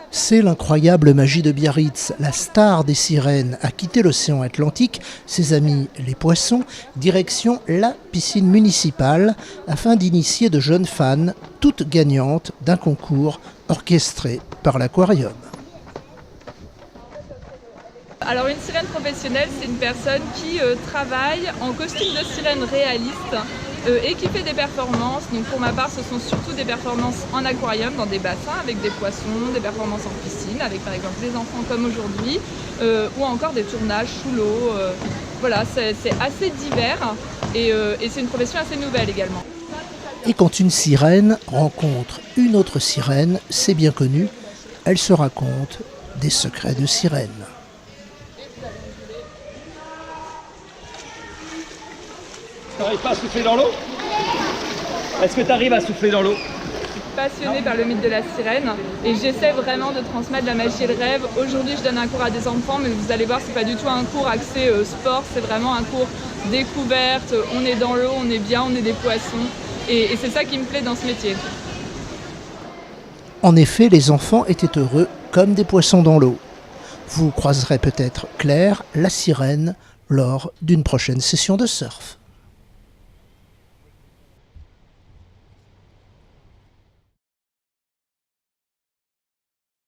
C'est l'incroyable magie de Biarritz. La star des sirènes a quitté l'océan Atlantique, ses amis les poissons, direction la piscine municipale afin d'initier de jeunes fans, toutes gagnantes d'un concours orchestré par l'Aquarium. Alors une sirène professionnelle, c'est une personne qui travaille en costume de sirène réaliste et qui fait des performances. Donc pour ma part, ce sont surtout des performances en aquarium, dans des bassins avec des poissons, des performances en piscine avec par exemple des enfants comme aujourd'hui, ou encore des tournages sous l'eau. Voilà, c'est assez divers et c'est une profession assez nouvelle également. Et quand une sirène rencontre une autre sirène, c'est bien connu, elle se raconte des secrets de sirène. Tu n'arrives pas à souffler dans l'eau? Est-ce que tu arrives à souffler dans l'eau? Je suis passionnée par le mythe de la sirène et j'essaie vraiment de transmettre la magie et le rêve. Aujourd'hui, je donne un cours à des enfants, mais vous allez voir, c'est pas du tout un cours axé sport, c'est vraiment un cours découverte. On est dans l'eau, on est bien, on est des poissons et c'est ça qui me plaît dans ce métier. En effet, les enfants étaient heureux comme des poissons dans l'eau. Vous croiserez peut-être Claire, la sirène, lors d'une prochaine session de surf.